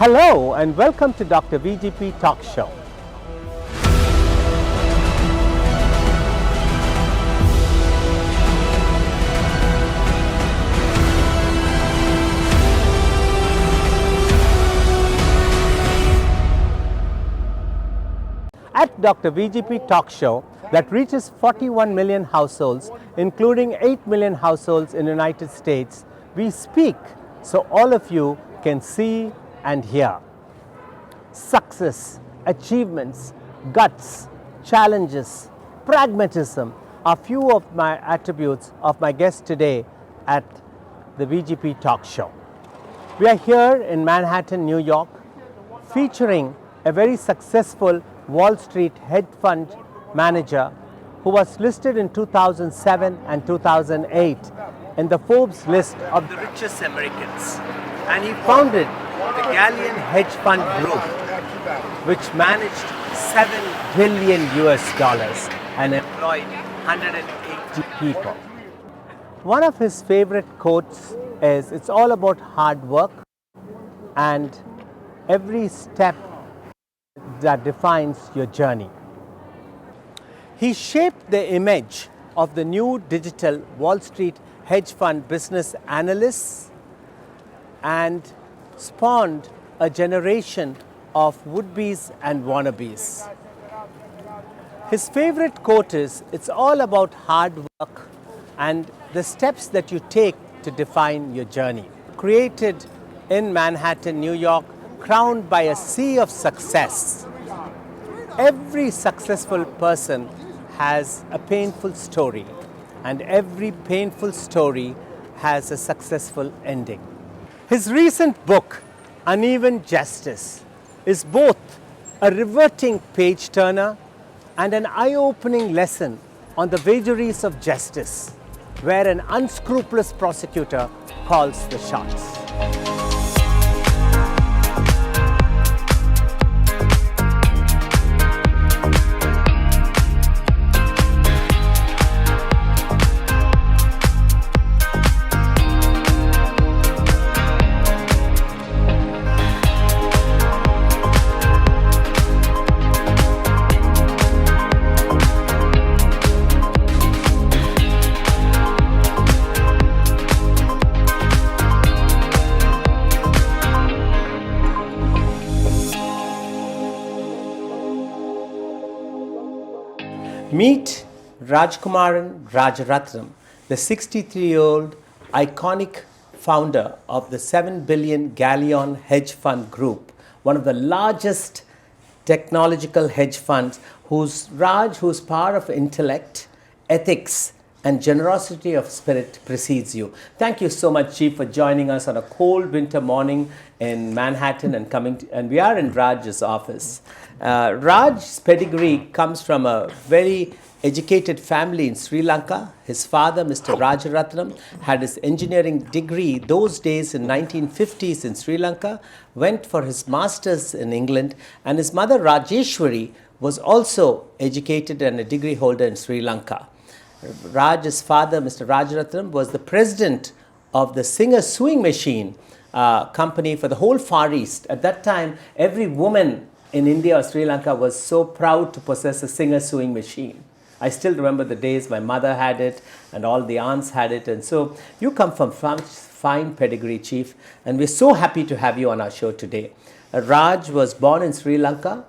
Hello and welcome to Dr. VGP Talk Show. At Dr. VGP Talk Show that reaches 41 million households, including 8 million households in the United States, we speak so all of you can see and hear. Success, achievements, guts, challenges, pragmatism are few of my attributes of my guest today at the VGP Talk Show. We are here in Manhattan, New York, featuring a very successful Wall Street hedge fund manager who was listed in 2007 and 2008 in the Forbes list of the richest Americans. And he founded the GALLEON Hedge Fund Group, which managed $7 billion and employed 180 people. One of his favorite quotes is, "It's all about hard work and every step that defines your journey." He shaped the image of the new digital Wall Street hedge fund business analysts and spawned a generation of would-bes and wannabes. His favorite quote is, "It's all about hard work and the steps that you take to define your journey." Created in Manhattan, New York, crowned by a sea of success. Every successful person has a painful story, and every painful story has a successful ending. His recent book, Uneven Justice, is both a riveting page-turner and an eye-opening lesson on the vagaries of justice, where an unscrupulous prosecutor calls the shots. Meet Rajkumaran Rajaratnam, the 63-year-old iconic founder of the $7 billion GALLEON Hedge Fund Group, one of the largest technological hedge funds, whose power of intellect, ethics, and generosity of spirit precedes you. Thank you so much, Chief, for joining us on a cold winter morning in Manhattan and we are in Raj's office. Raj's pedigree comes from a very educated family in Sri Lanka. His father, Mr. Rajaratnam, had his engineering degree those days in 1950s in Sri Lanka, went for his master's in England, and his mother, Rajeshwari, was also educated and a degree holder in Sri Lanka. Raj's father, Mr. Rajaratnam, was the president of the Singer Sewing Machine company for the whole Far East. At that time, every woman in India or Sri Lanka was so proud to possess a Singer Sewing Machine. I still remember the days my mother had it and all the aunts had it. And so you come from fine pedigree, Chief, and we're so happy to have you on our show today. Raj was born in Sri Lanka,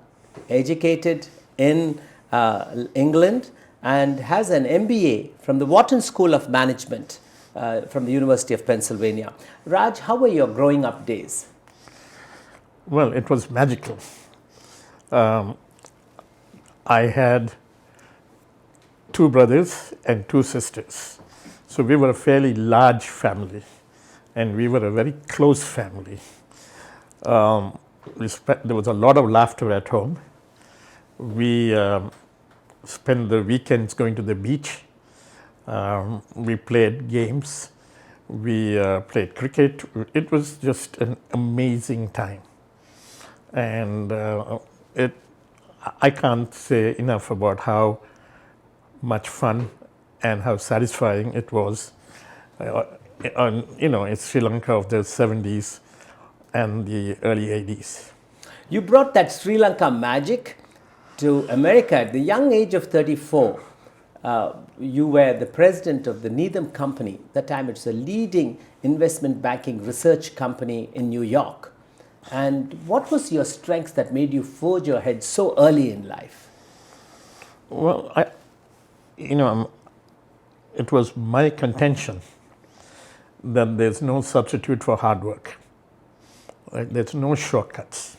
educated in England, and has an MBA from the Wharton School of Management from the University of Pennsylvania. Raj, how were your growing up days? Well, it was magical. I had 2 brothers and 2 sisters. So we were a fairly large family, and we were a very close family. There was a lot of laughter at home. We spent the weekends going to the beach. We played games. We played cricket. It was just an amazing time. And I can't say enough about how much fun and how satisfying it was. In Sri Lanka of the 70s, and the early 80s. You brought that Sri Lanka magic to America at the young age of 34. You were the president of the Needham Company. At that time, it's a leading investment banking research company in New York. And what was your strength that made you forge your ahead so early in life? Well, it was my contention that there's no substitute for hard work. Right? There's no shortcuts.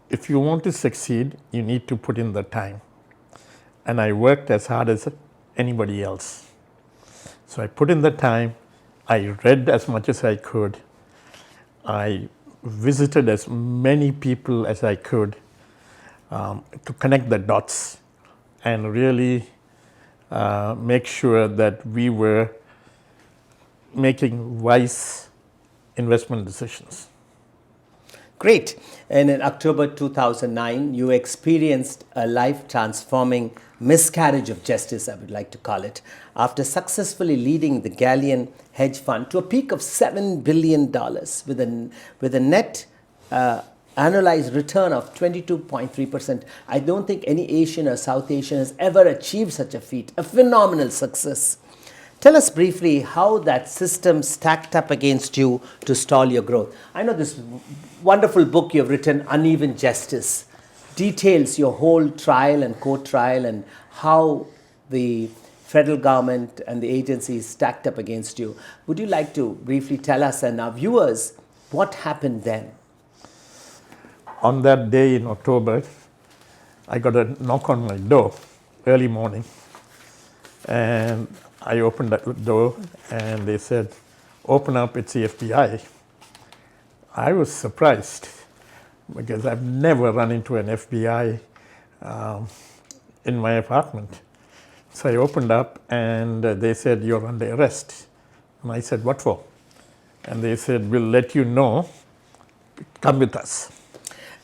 If you want to succeed, you need to put in the time. And I worked as hard as anybody else. So I put in the time, I read as much as I could, I visited as many people as I could to connect the dots and really make sure that we were making wise investment decisions. Great. And in October 2009, you experienced a life-transforming miscarriage of justice, I would like to call it, after successfully leading the Galleon hedge fund to a peak of $7 billion with a net annualized return of 22.3%. I don't think any Asian or South Asian has ever achieved such a feat, a phenomenal success. Tell us briefly how that system stacked up against you to stall your growth. I know this wonderful book you've written, Uneven Justice, details your whole trial and court trial and how the federal government and the agencies stacked up against you. Would you like to briefly tell us and our viewers what happened then? On that day in October, I got a knock on my door early morning, and I opened that door and they said, "Open up, it's the FBI." I was surprised because I've never run into an FBI in my apartment. So I opened up and they said, "You're under arrest." And I said, "What for?" And they said, "We'll let you know. Come with us."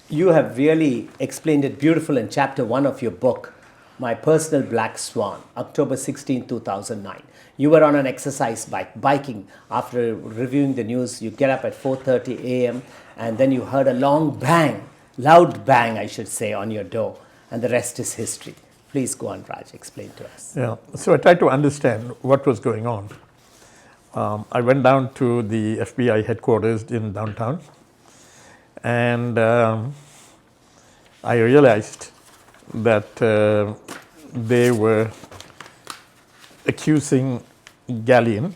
You have really explained it beautiful in chapter 1 of your book, My Personal Black Swan, October 16, 2009. You were on an exercise bike, biking. After reviewing the news, you get up at 4:30 a.m. and then you heard a long bang, loud bang, I should say, on your door. And the rest is history. Please go on, Raj, explain to us. Yeah, so I tried to understand what was going on. I went down to the FBI headquarters in downtown, and I realized that they were accusing Galleon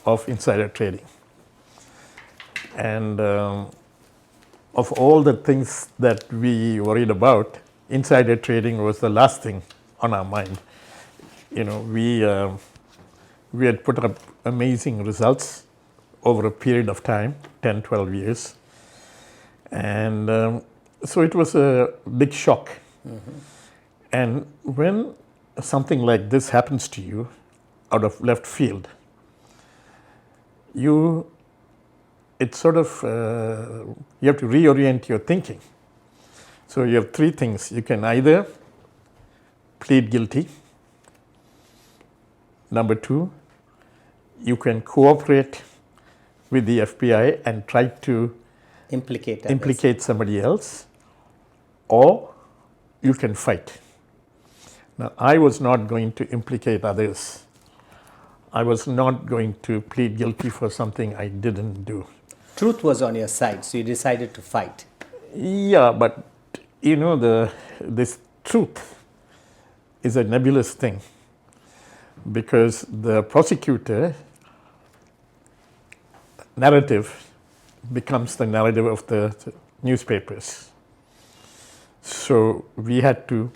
of insider trading. And of all the things that we worried about, insider trading was the last thing on our mind. You know, we had put up amazing results over a period of time, 10, 12 years. And so it was a big shock. Mm-hmm. And when something like this happens to you out of left field, it's sort of, you have to reorient your thinking. So you have three things. You can either plead guilty. Number two, you can cooperate with the FBI and try to implicate somebody else, or you can fight. Now, I was not going to implicate others. I was not going to plead guilty for something I didn't do. Truth was on your side, so you decided to fight. Yeah, but you know, this truth is a nebulous thing, because the prosecutor narrative becomes the narrative of the newspapers. So we had to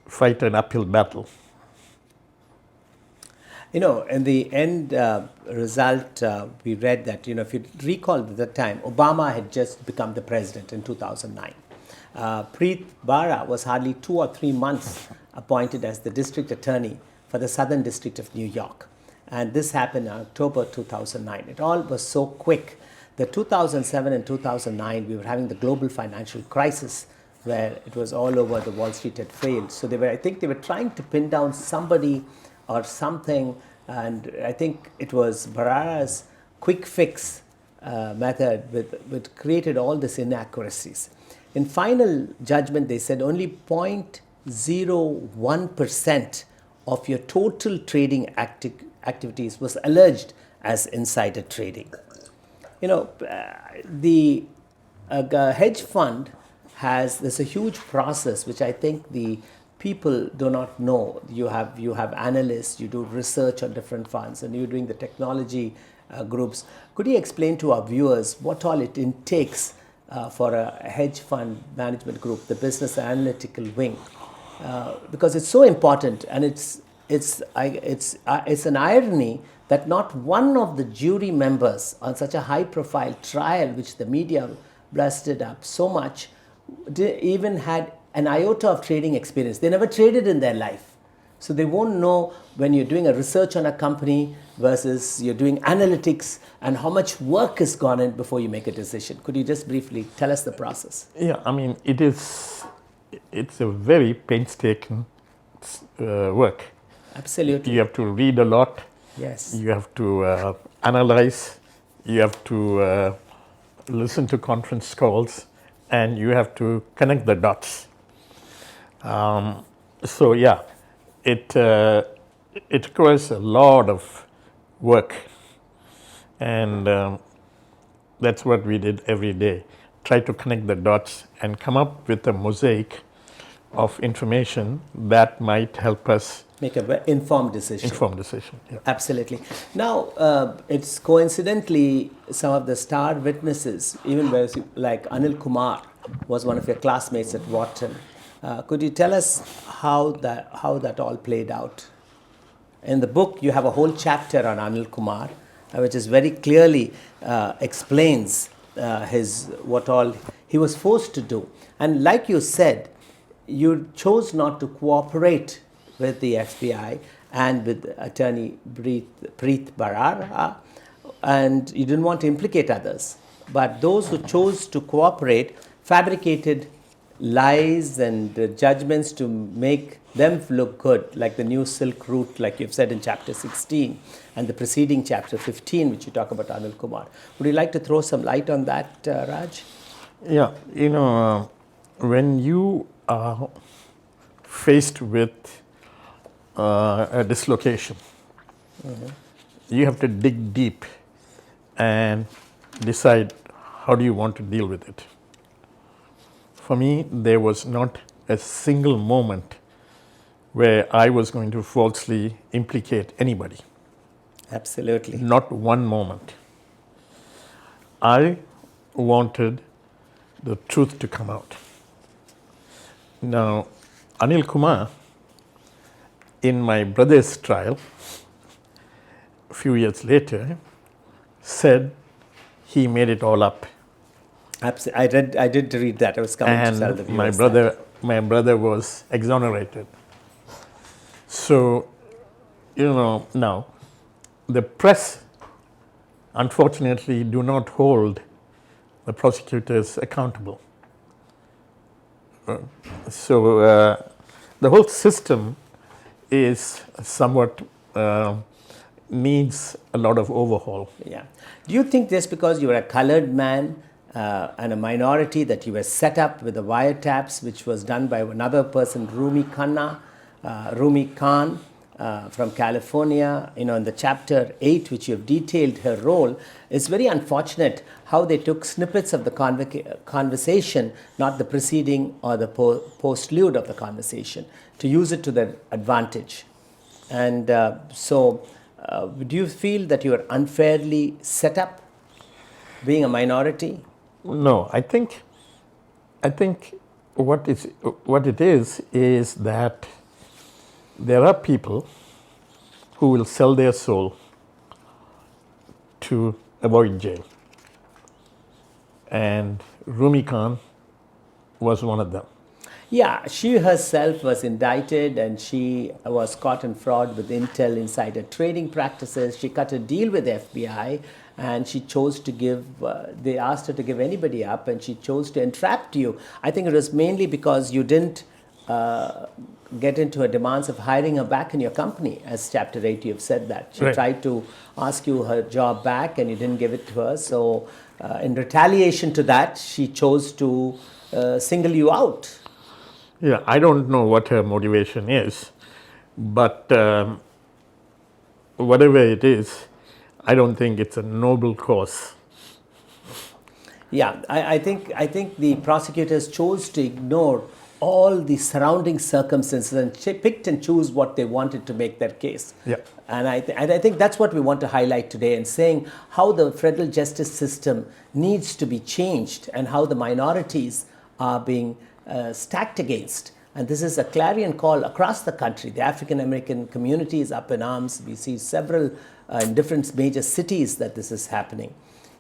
fight an uphill battle. You know, in the end result, we read that, you know, if you recall at the time, Obama had just become the president in 2009. Preet Bharara was hardly 2 or 3 months appointed as the district attorney for the Southern District of New York. And this happened in October 2009. It all was so quick. The 2007 and 2009, we were having the global financial crisis where it was all over, the Wall Street had failed. So I think they were trying to pin down somebody or something, and I think it was Bharara's quick fix method which created all these inaccuracies. In final judgment, they said only 0.01% of your total trading activities was alleged as insider trading. You know, the hedge fund there's a huge process which I think the people do not know. You have analysts, you do research on different funds, and you're doing the technology groups. Could you explain to our viewers what all it takes for a hedge fund management group, the business analytical wing? Because it's so important, and it's an irony that not one of the jury members on such a high-profile trial, which the media blasted up so much, even had an iota of trading experience. They never traded in their life. So they won't know when you're doing a research on a company versus you're doing analytics and how much work has gone in before you make a decision. Could you just briefly tell us the process? Yeah, I mean, it's a very painstaking work. Absolutely. You have to read a lot. Yes. You have to analyze. You have to listen to conference calls, and you have to connect the dots. So yeah, it requires a lot of work, and that's what we did every day. Try to connect the dots and come up with a mosaic of information that might help us make an informed decision. Yeah. Absolutely. Now, it's coincidentally some of the star witnesses, even like Anil Kumar was one of your classmates at Wharton. Could you tell us how that all played out? In the book, you have a whole chapter on Anil Kumar, which is very clearly explains what all he was forced to do. And like you said, you chose not to cooperate with the FBI and with attorney Preet Bharara, and you didn't want to implicate others. But those who chose to cooperate fabricated lies and judgments to make them look good, like the new Silk Route, like you've said in chapter 16, and the preceding chapter 15, which you talk about Anil Kumar. Would you like to throw some light on that, Raj? Yeah, when you are faced with a dislocation, you have to dig deep and decide how do you want to deal with it. For me, there was not a single moment where I was going to falsely implicate anybody. Absolutely. Not one moment. I wanted the truth to come out. Now, Anil Kumar, in my brother's trial, a few years later, said he made it all up. Absolutely. I did read that. I was coming to tell the viewers my brother was exonerated. So, now, the press, unfortunately, do not hold the prosecutors accountable. So the whole system is somewhat needs a lot of overhaul. Yeah. Do you think just because you were a colored man and a minority that you were set up with the wiretaps, which was done by another person, Rumi Khan from California, in the chapter 8, which you have detailed her role, it's very unfortunate how they took snippets of the conversation, not the preceding or the postlude of the conversation, to use it to their advantage. And so do you feel that you are unfairly set up, being a minority? No, I think what it is that there are people who will sell their soul to avoid jail. And Rumi Khan was one of them. Yeah, she herself was indicted and she was caught in fraud with Intel insider trading practices. She cut a deal with the FBI and she chose to give, they asked her to give anybody up and she chose to entrap you. I think it was mainly because you didn't get into her demands of hiring her back in your company. As Chapter 8, you have said that. She Right. tried to ask you her job back and you didn't give it to her. So in retaliation to that, she chose to single you out. Yeah, I don't know what her motivation is, but whatever it is, I don't think it's a noble cause. Yeah, I think the prosecutors chose to ignore all the surrounding circumstances and picked and choose what they wanted to make their case. Yeah. And I think that's what we want to highlight today, and saying how the federal justice system needs to be changed and how the minorities are being stacked against. And this is a clarion call across the country. The African American community is up in arms. We see several in different major cities that this is happening.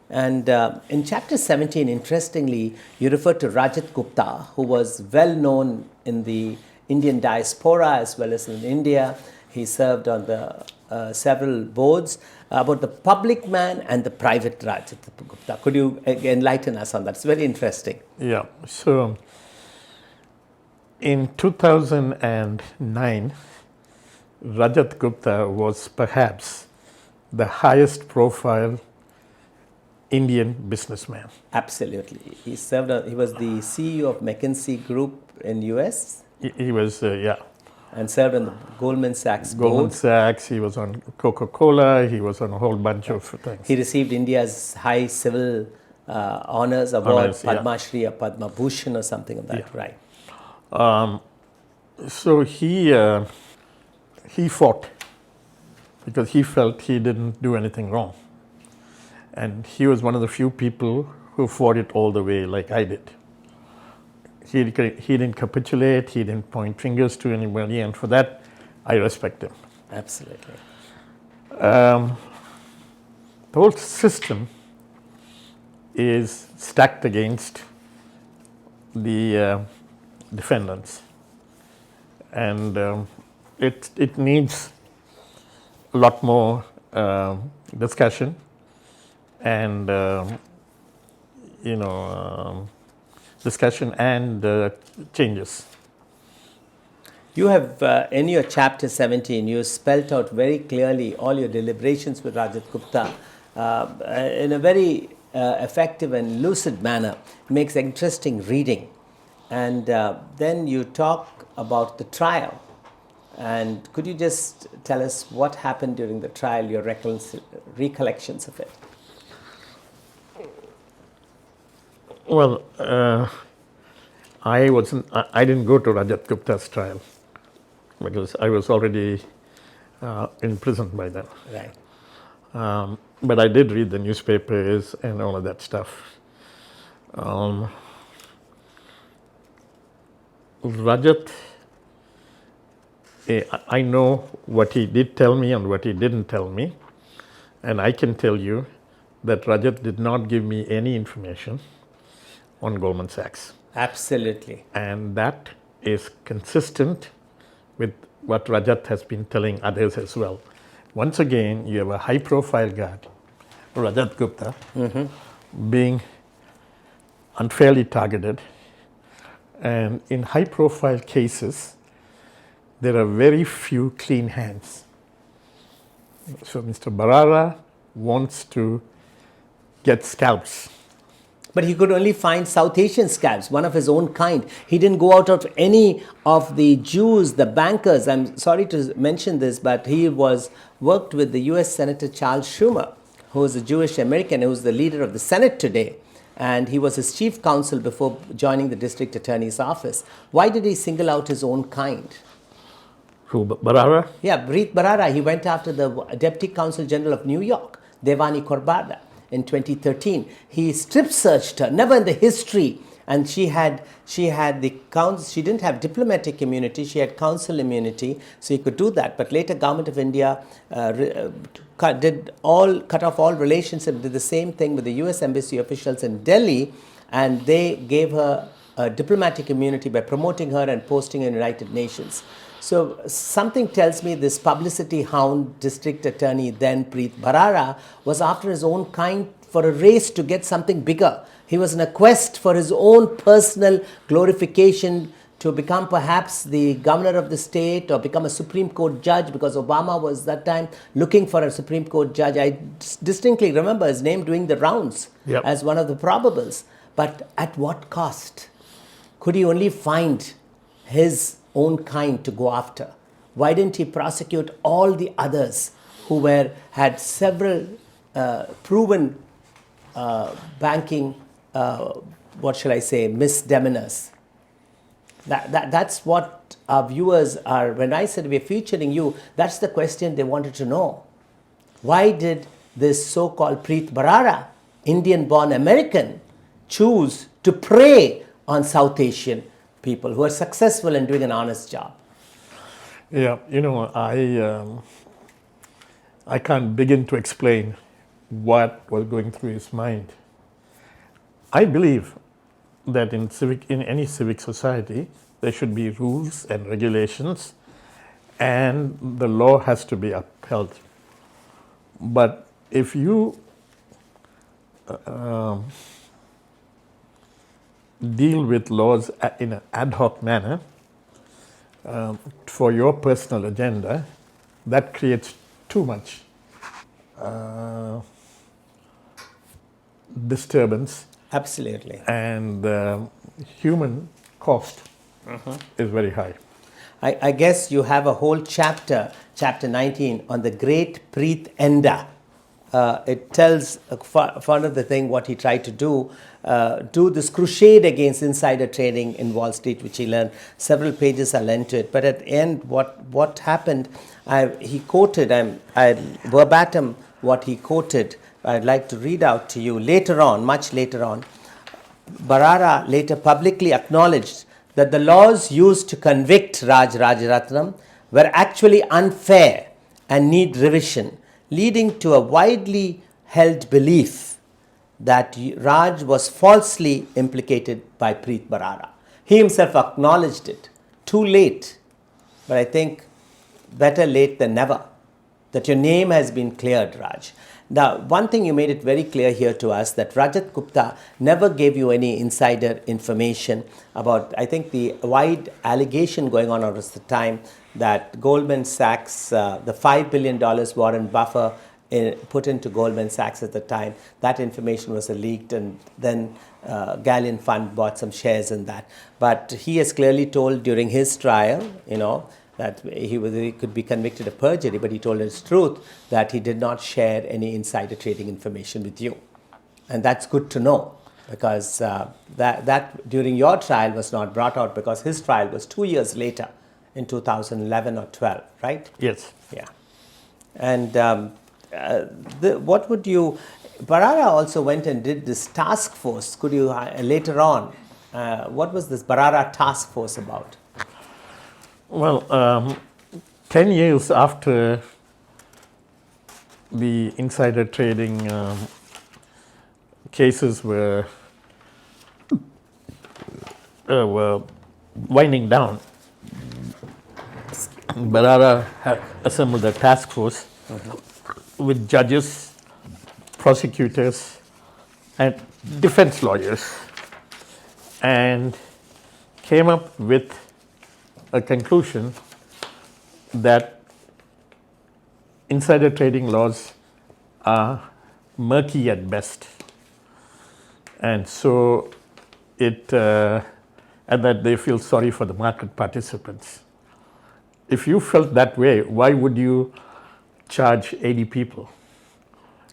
And in Chapter 17, interestingly, you refer to Rajat Gupta, who was well known in the Indian diaspora as well as in India. He served on the several boards, about the public man and the private Rajat Gupta. Could you enlighten us on that? It's very interesting. Yeah. So in 2009, Rajat Gupta was perhaps the highest profile Indian businessman. Absolutely. He served. He was the CEO of McKinsey Group in US He was, and served on the Goldman Sachs Goldman board. Sachs, he was on Coca-Cola, he was on a whole bunch of things. He received India's high civil honors award, Honors, yeah. Padma Shri or Padma Bhushan or something of that, right? So he fought because he felt he didn't do anything wrong. And he was one of the few people who fought it all the way like I did. He didn't capitulate, he didn't point fingers to anybody, and for that, I respect him. Absolutely. The whole system is stacked against the defendants, and it needs a lot more discussion and discussion and changes. You have, in your Chapter 17, you spelt out very clearly all your deliberations with Rajat Gupta in a very effective and lucid manner. It makes interesting reading. And then you talk about the trial. And could you just tell us what happened during the trial, your recollections of it? Well, I didn't go to Rajat Gupta's trial because I was already in prison by then. Right. But I did read the newspapers and all of that stuff. Rajat, I know what he did tell me and what he didn't tell me. And I can tell you that Rajat did not give me any information on Goldman Sachs. Absolutely. And that is consistent with what Rajat has been telling others as well. Once again, you have a high-profile guy, Rajat Gupta, being unfairly targeted. And in high-profile cases, there are very few clean hands. So Mr. Barara wants to get scalps. But he could only find South Asian scabs, one of his own kind. He didn't go out of any of the Jews, the bankers. I'm sorry to mention this, but he worked with the US Senator Charles Schumer, who is a Jewish American, who is the leader of the Senate today. And he was his chief counsel before joining the district attorney's office. Why did he single out his own kind? Who, Barara? Yeah, Preet Bharara. He went after the Deputy Counsel General of New York, Devani Korbada, in 2013. He strip searched her, never in the history. And she didn't have diplomatic immunity, she had counsel immunity, so he could do that. But later, Government of India cut off all relationship, did the same thing with the US Embassy officials in Delhi, and they gave her diplomatic immunity by promoting her and posting her in United Nations. So something tells me this publicity hound district attorney, then Preet Bharara, was after his own kind for a race to get something bigger. He was in a quest for his own personal glorification to become perhaps the governor of the state or become a Supreme Court judge, because Obama was that time looking for a Supreme Court judge. I distinctly remember his name doing the rounds as one of the probables. But at what cost? Could he only find his own kind to go after? Why didn't he prosecute all the others who had several proven banking, misdemeanors? That's what our viewers are. When I said we're featuring you, that's the question they wanted to know. Why did this so-called Preet Bharara, Indian-born American, choose to prey on South Asian people who are successful in doing an honest job? Yeah, I can't begin to explain what was going through his mind. I believe that in any civic society, there should be rules and regulations, and the law has to be upheld. But if you deal with laws in an ad hoc manner for your personal agenda, that creates too much disturbance. Absolutely. And human cost is very high. I guess you have a whole chapter 19, on the great Preet Enda. It tells one of the thing what he tried to do this crusade against insider trading in Wall Street, which he learned. Several pages are lent to it. But at the end, what happened, he quoted, verbatim what he quoted, I'd like to read out to you. Later on, much later on, Bharara later publicly acknowledged that the laws used to convict Rajaratnam were actually unfair and need revision, leading to a widely held belief that Raj was falsely implicated by Preet Bharara. He himself acknowledged it. Too late. But I think better late than never, that your name has been cleared, Raj. Now, one thing you made it very clear here to us, that Rajat Gupta never gave you any insider information about, I think, the wide allegation going on at the time that Goldman Sachs, the $5 billion Warren Buffett put into Goldman Sachs at the time, that information was leaked, and then Galleon Fund bought some shares in that. But he has clearly told during his trial, that he could be convicted of perjury, but he told his truth that he did not share any insider trading information with you. And that's good to know, because that during your trial was not brought out, because his trial was 2 years later, in 2011 or 12, right? Yes. Yeah. And what would you... Bharara also went and did this task force. Could you, later on, what was this Bharara task force about? Well, 10 years after the insider trading cases were winding down, Bharara had assembled a task force with judges, prosecutors, and defense lawyers, and came up with a conclusion that insider trading laws are murky at best. And so and that they feel sorry for the market participants. If you felt that way, why would you charge 80 people?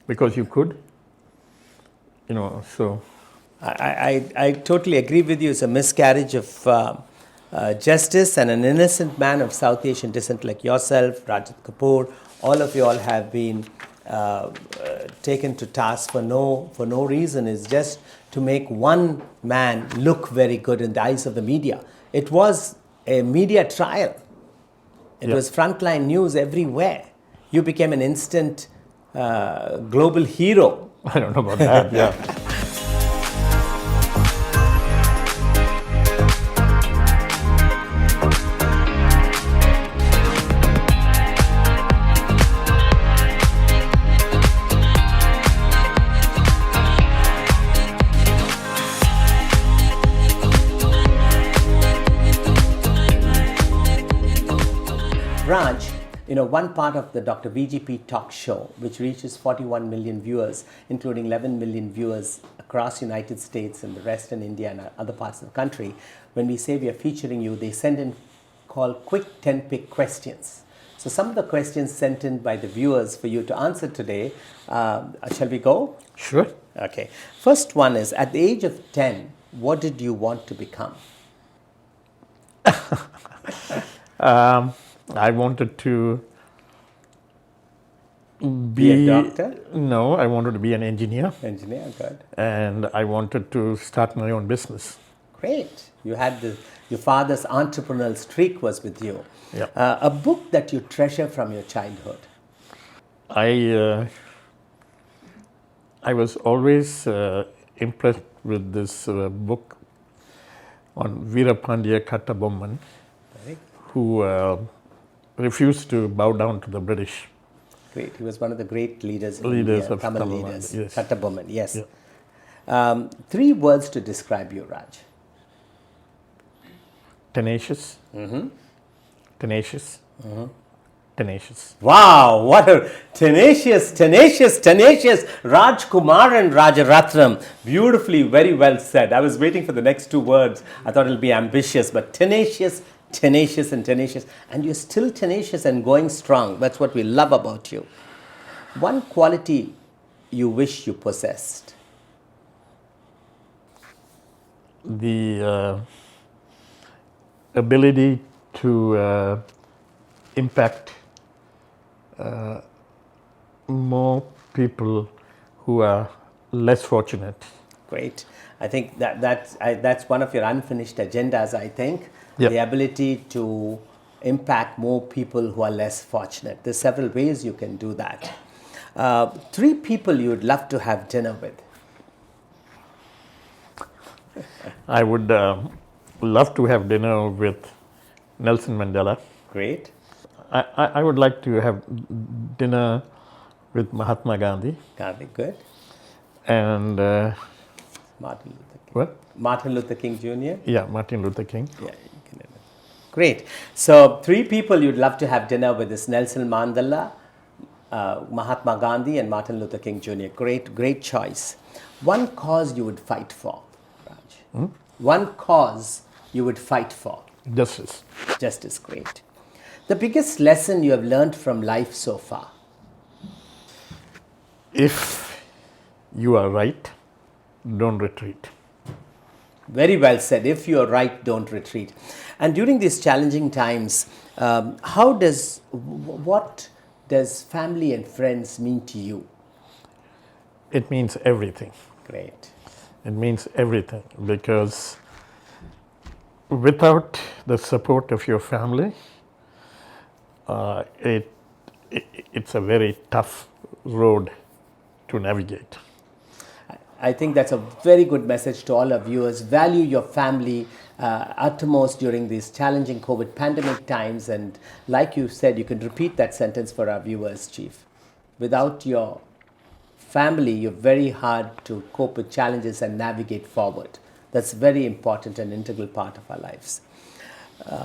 Because you could, so. I totally agree with you. It's a miscarriage of justice, and an innocent man of South Asian descent like yourself, Rajat Kapoor, all of you all have been taken to task for no reason. It's just to make one man look very good in the eyes of the media. It was a media trial. It was frontline news everywhere. You became an instant global hero. I don't know about that, yeah. one part of the Dr. VGP Talk Show, which reaches 41 million viewers, including 11 million viewers across United States and the rest in India and other parts of the country, when we say we are featuring you, they send in called quick 10-pick questions. So some of the questions sent in by the viewers for you to answer today, shall we go? Sure. Okay. First one is, at the age of 10, what did you want to become? I wanted to Be a doctor? No, I wanted to be an engineer. Engineer, good. And I wanted to start my own business. Great. You had your father's entrepreneurial streak was with you. Yeah. A book that you treasure from your childhood. I was always impressed with this book on Veerapandiya Kattabomman, who refused to bow down to the British. Great. He was one of the great leaders in Leaders India, of Tamil Tamil leaders. Nadu, yes. Kattabomman, yes. Yeah. 3 words to describe you, Raj. Tenacious. Tenacious. Tenacious. Wow, what a tenacious Raj Kumar and Rajaratnam. Beautifully, very well said. I was waiting for the next 2 words. I thought it'll be ambitious, but tenacious. And you're still tenacious and going strong. That's what we love about you. One quality you wish you possessed. The ability to impact more people who are less fortunate. Great. I think that's one of your unfinished agendas, I think. Yep. The ability to impact more people who are less fortunate. There's several ways you can do that. 3 people you would love to have dinner with. I would love to have dinner with Nelson Mandela. Great. I would like to have dinner with Mahatma Gandhi. Gandhi, good. And Martin Luther King. what? Martin Luther King Jr. Yeah, Martin Luther King. Yeah, you can. Great. So 3 people you'd love to have dinner with is Nelson Mandela, Mahatma Gandhi, and Martin Luther King Jr. Great choice. One cause you would fight for, Raj. One cause you would fight for. Justice. Justice, great. The biggest lesson you have learned from life so far. If you are right, don't retreat. Very well said. If you are right, don't retreat. And during these challenging times, what does family and friends mean to you? It means everything. Great. It means everything, because without the support of your family, it's a very tough road to navigate. I think that's a very good message to all our viewers. Value your family utmost during these challenging COVID pandemic times. And like you said, you can repeat that sentence for our viewers, Chief. Without your family, you're very hard to cope with challenges and navigate forward. That's very important and integral part of our lives.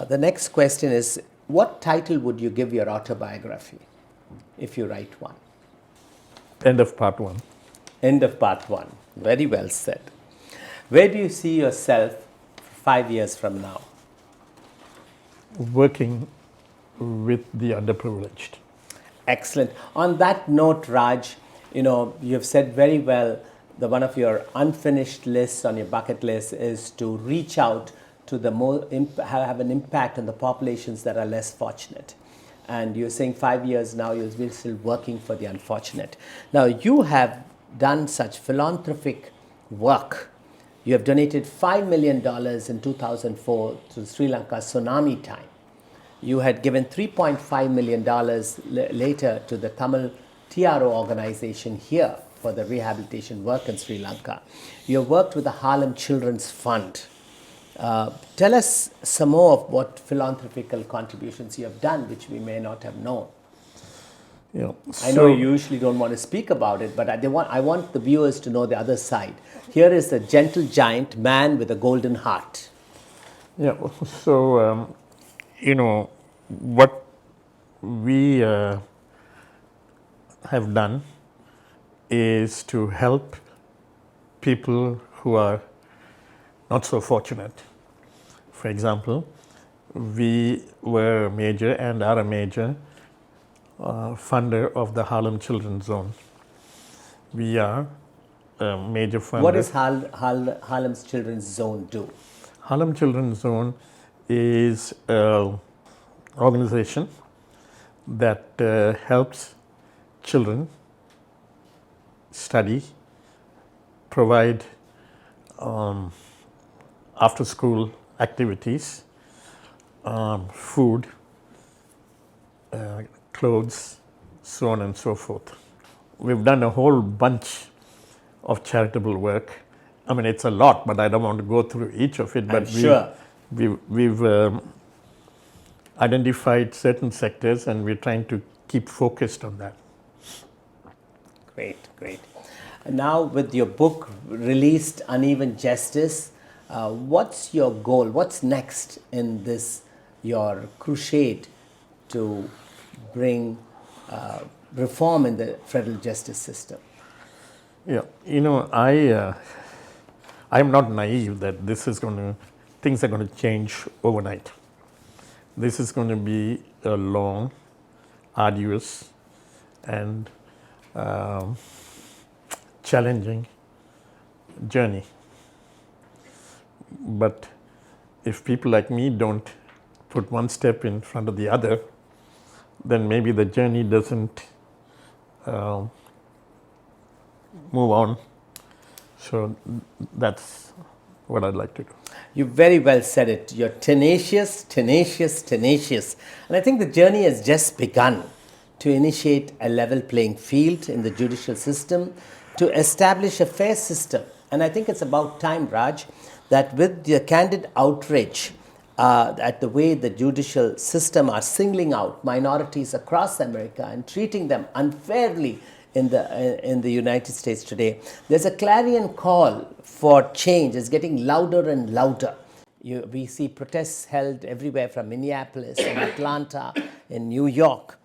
The next question is, what title would you give your autobiography if you write one? End of part 1. End of part 1. Very well said. Where do you see yourself 5 years from now? Working with the underprivileged. Excellent. On that note, Raj, you've said very well that one of your unfinished lists on your bucket list is to reach out to have an impact on the populations that are less fortunate. And you're saying 5 years now you'll be still working for the unfortunate. Now you have done such philanthropic work. You have donated $5 million in 2004 to Sri Lanka tsunami time. You had given $3.5 million later to the Tamil TRO organization here for the rehabilitation work in Sri Lanka. You have worked with the Harlem Children's Fund. Tell us some more of what philanthropical contributions you have done, which we may not have known. I know you usually don't want to speak about it, but I want the viewers to know the other side. Here is the gentle giant man with a golden heart. Yeah, so, what we have done is to help people who are not so fortunate. For example, we were a major and are a major funder of the Harlem Children's Zone. We are a major funder. What does Harlem's Children's Zone do? Harlem Children's Zone is an organization that helps children study, provide after school activities, food, clothes, so on and so forth. We've done a whole bunch of charitable work. I mean, it's a lot, but I don't want to go through each of it. But we've identified certain sectors, and we're trying to keep focused on that. Great, great. Now, with your book released, Uneven Justice, what's your goal? What's next in this, your crusade to bring reform in the federal justice system? Yeah, you know, I'm not naive that things are going to change overnight. This is going to be a long, arduous, and challenging journey. But if people like me don't put one step in front of the other, then maybe the journey doesn't move on. So that's what I'd like to do. You very well said it. You're tenacious, tenacious, tenacious. And I think the journey has just begun to initiate a level playing field in the judicial system, to establish a fair system. And I think it's about time, Raj, that with the candid outrage at the way the judicial system are singling out minorities across America and treating them unfairly in the United States today, there's a clarion call for change. It's getting louder and louder. We see protests held everywhere from Minneapolis, in Atlanta, in New York.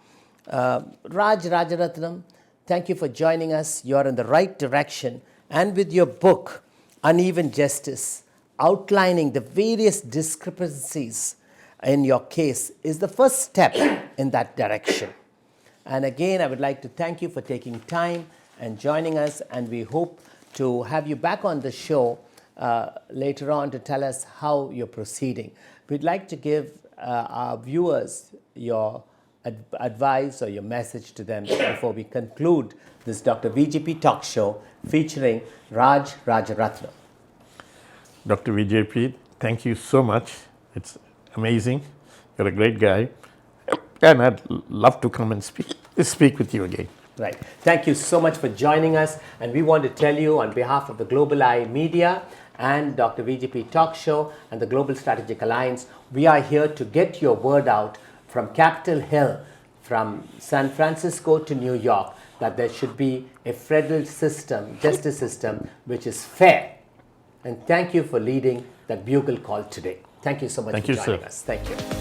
Rajaratnam, thank you for joining us. You're in the right direction. And with your book, Uneven Justice, outlining the various discrepancies in your case is the first step in that direction. And again, I would like to thank you for taking time and joining us, and we hope to have you back on the show later on to tell us how you're proceeding. We'd like to give our viewers your advice or your message to them before we conclude this Dr. VGP Talk Show featuring Rajaratnam. Dr. VJP, thank you so much. It's amazing. You're a great guy. And I'd love to come and speak with you again. Right. Thank you so much for joining us. And we want to tell you on behalf of the Global Eye Media and Dr. VGP Talk Show and the Global Strategic Alliance, we are here to get your word out from Capitol Hill, from San Francisco to New York, that there should be a federal system, justice system, which is fair. And thank you for leading that bugle call today. Thank you so much for joining us. Thank you.